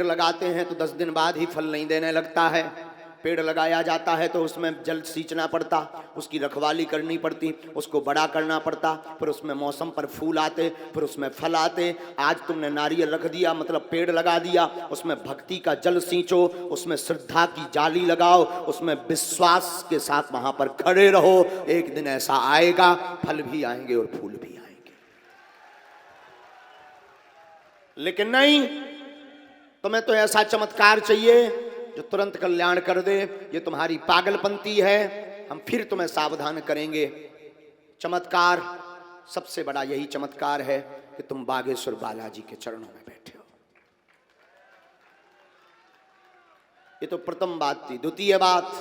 पेड़ लगाते हैं तो 10 दिन बाद ही फल नहीं देने लगता है। पेड़ लगाया जाता है तो उसमें जल सींचना पड़ता, उसकी रखवाली करनी पड़ती, उसको बड़ा करना पड़ता, फिर उसमें मौसम पर फूल आते, फिर उसमें फल आते। आज तुमने नारियल रख दिया, मतलब पेड़ लगा दिया, उसमें भक्ति का जल सींचो, उसमें श्रद्धा की जाली लगाओ, उसमें विश्वास के साथ वहां पर खड़े रहो। एक दिन ऐसा आएगा, फल भी आएंगे और फूल भी आएंगे। लेकिन नहीं, तुम्हें तो ऐसा चमत्कार चाहिए जो तुरंत कल्याण कर दे। ये तुम्हारी पागलपंती है। हम फिर तुम्हें सावधान करेंगे। चमत्कार, सबसे बड़ा यही चमत्कार है कि तुम बागेश्वर बालाजी के चरणों में बैठे हो। ये तो प्रथम बात थी। द्वितीय बात,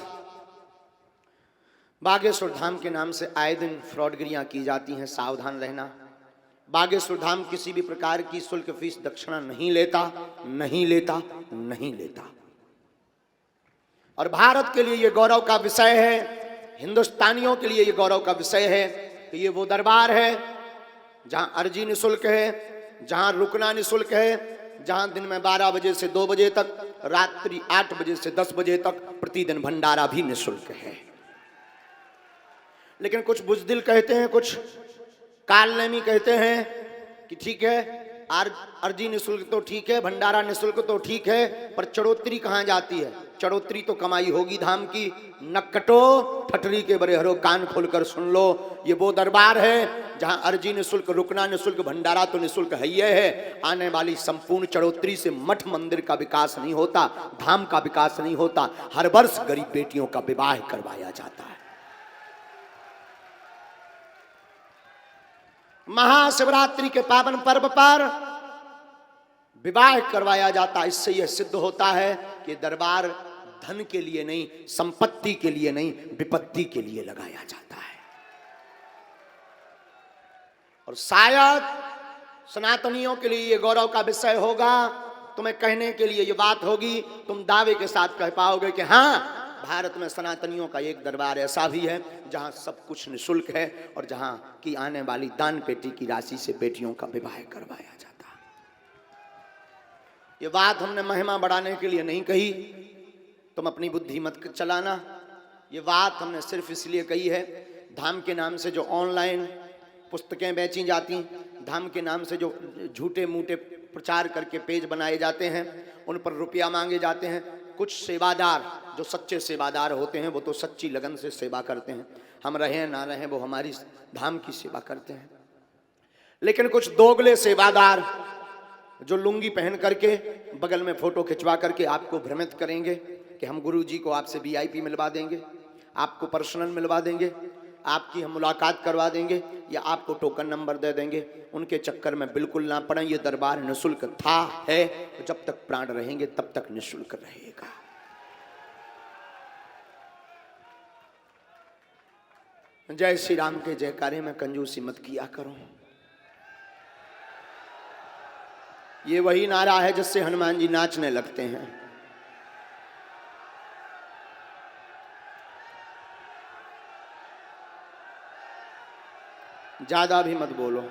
बागेश्वर धाम के नाम से आए दिन फ्रॉडगिरियां की जाती हैं, सावधान रहना। बागेश्वर धाम किसी भी प्रकार की शुल्क फीस दक्षिणा नहीं लेता, नहीं लेता, नहीं लेता। और भारत के लिए यह गौरव का विषय है, हिंदुस्तानियों के लिए यह गौरव का विषय है कि ये वो दरबार है जहां अर्जी निःशुल्क है, जहां रुकना निःशुल्क है, जहां दिन में 12 बजे से 2 बजे तक, रात्रि 8 बजे से 10 बजे तक प्रतिदिन भंडारा भी निःशुल्क है। लेकिन कुछ बुजदिल कहते हैं, कुछ कालनेमी कहते हैं कि ठीक है, अर्जी निःशुल्क तो ठीक है, भंडारा निःशुल्क तो ठीक है, पर चढ़ोतरी कहाँ जाती है? चढ़ोतरी तो कमाई होगी धाम की। नक्कटो ठटरी के बड़े हरो, कान खोलकर सुन लो। ये वो दरबार है जहां अर्जी निःशुल्क, रुकना निःशुल्क, भंडारा तो निःशुल्क है ही है। आने वाली संपूर्ण चढ़ोतरी से मठ मंदिर का विकास नहीं होता, धाम का विकास नहीं होता। हर वर्ष गरीब बेटियों का विवाह करवाया जाता है। महाशिवरात्रि के पावन पर्व पर विवाह करवाया जाता है। इससे यह सिद्ध होता है कि दरबार धन के लिए नहीं, संपत्ति के लिए नहीं, विपत्ति के लिए लगाया जाता है। और शायद सनातनियों के लिए यह गौरव का विषय होगा, तुम्हें कहने के लिए यह बात होगी, तुम दावे के साथ कह पाओगे कि हाँ, भारत में सनातनियों का एक दरबार ऐसा भी है जहां सब कुछ निःशुल्क है और जहां की आने वाली दान पेटी की राशि से बेटियों का विवाह करवाया जाता है। ये बात हमने महिमा बढ़ाने के लिए नहीं कही, तुम अपनी बुद्धि मत चलाना। ये बात हमने सिर्फ इसलिए कही है, धाम के नाम से जो ऑनलाइन पुस्तकें बेची जाती, धाम के नाम से जो झूठे मूठे प्रचार करके पेज बनाए जाते हैं, उन पर रुपया मांगे जाते हैं। कुछ सेवादार जो सच्चे सेवादार होते हैं वो तो सच्ची लगन से सेवा करते हैं, हम रहें ना रहें वो हमारी धाम की सेवा करते हैं। लेकिन कुछ दोगले सेवादार जो लुंगी पहन करके बगल में फोटो खिंचवा करके आपको भ्रमित करेंगे कि हम गुरुजी को आपसे वीआईपी मिलवा देंगे, आपको पर्सनल मिलवा देंगे, आपकी हम मुलाकात करवा देंगे या आपको टोकन नंबर दे देंगे, उनके चक्कर में बिल्कुल ना पड़े। ये दरबार निःशुल्क था, है, तो जब तक प्राण रहेंगे तब तक निःशुल्क रहेगा। जय श्री राम के जयकारे में कंजूसी मत किया करो। ये वही नारा है जिससे हनुमान जी नाचने लगते हैं। ज्यादा भी मत बोलो,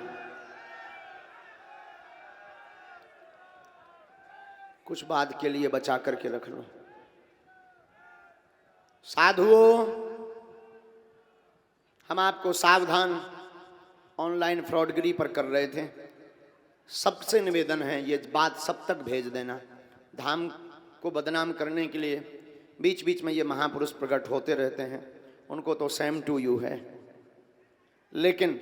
कुछ बाद के लिए बचा करके रख लो। साधुओं, हम आपको सावधान ऑनलाइन फ्रॉडगिरी पर कर रहे थे। सबसे निवेदन है, ये बात सब तक भेज देना। धाम को बदनाम करने के लिए बीच बीच में ये महापुरुष प्रकट होते रहते हैं, उनको तो सेम टू यू है। लेकिन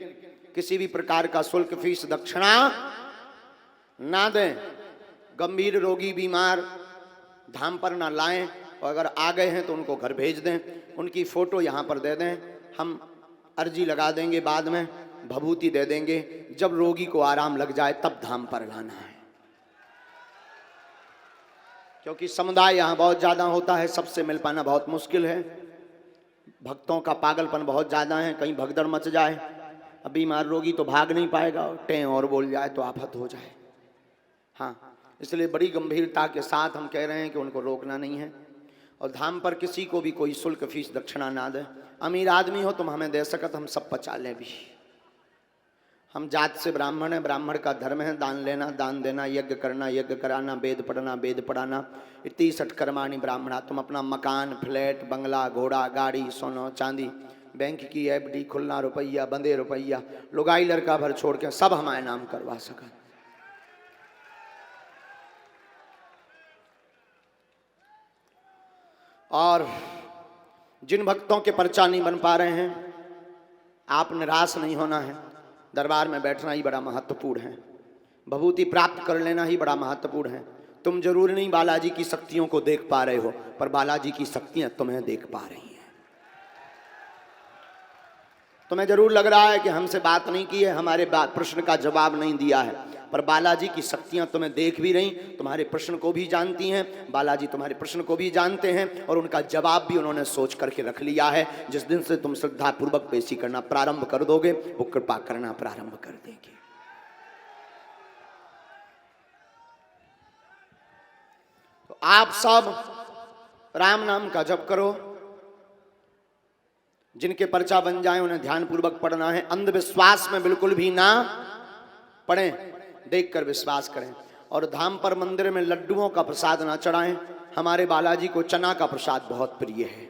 किसी भी प्रकार का शुल्क फीस दक्षिणा ना दें। गंभीर रोगी बीमार धाम पर ना लाएं, और अगर आ गए हैं तो उनको घर भेज दें, उनकी फोटो यहाँ पर दे दें, हम अर्जी लगा देंगे, बाद में भभूति दे देंगे। जब रोगी को आराम लग जाए तब धाम पर लाना है, क्योंकि समुदाय यहाँ बहुत ज़्यादा होता है, सबसे मिल पाना बहुत मुश्किल है। भक्तों का पागलपन बहुत ज़्यादा है, कहीं भगदड़ मच जाए, अब बीमार रोगी तो भाग नहीं पाएगा, टें और बोल जाए तो आफत हो जाए। हाँ, इसलिए बड़ी गंभीरता के साथ हम कह रहे हैं कि उनको रोकना नहीं है। और धाम पर किसी को भी कोई शुल्क फीस दक्षिणा ना दे। अमीर आदमी हो तुम हमें दे सकत, हम सब पचा लें भी। हम जात से ब्राह्मण हैं, ब्राह्मण का धर्म है दान लेना, दान देना, यज्ञ करना, यज्ञ कराना, वेद पढ़ना, वेद पढ़ाना, इतनी सटकर्माणी ब्राह्मणा। तुम अपना मकान, फ्लैट, बंगला, घोड़ा, गाड़ी, सोना चांदी, बैंक की एफडी, खुलना रुपया, बंदे रुपया, लुगाई लड़का भर छोड़ के सब हमारे नाम करवा सका। और जिन भक्तों के पर्चा नहीं बन पा रहे हैं, आप निराश नहीं होना है। दरबार में बैठना ही बड़ा महत्वपूर्ण है, भभूति प्राप्त कर लेना ही बड़ा महत्वपूर्ण है। तुम जरूर नहीं बालाजी की शक्तियों को देख पा रहे हो, पर बालाजी की शक्तियां तुम्हें देख पा रही हैं। तुम्हें जरूर लग रहा है कि हमसे बात नहीं की है, हमारे प्रश्न का जवाब नहीं दिया है, पर बालाजी की शक्तियां तुम्हें देख भी रही, तुम्हारे प्रश्न को भी जानती हैं। बालाजी तुम्हारे प्रश्न को भी जानते हैं और उनका जवाब भी उन्होंने सोच करके रख लिया है। जिस दिन से तुम श्रद्धा पूर्वक पेशी करना प्रारंभ कर दोगे, वो कृपा करना प्रारंभ कर देंगे। तो आप सब राम नाम का जप करो। जिनके पर्चा बन जाए उन्हें ध्यान पूर्वक पढ़ना है। अंधविश्वास में बिल्कुल भी ना पढ़ें, देखकर विश्वास करें। और धाम पर मंदिर में लड्डुओं का प्रसाद ना चढ़ाएं। हमारे बालाजी को चना का प्रसाद बहुत प्रिय है।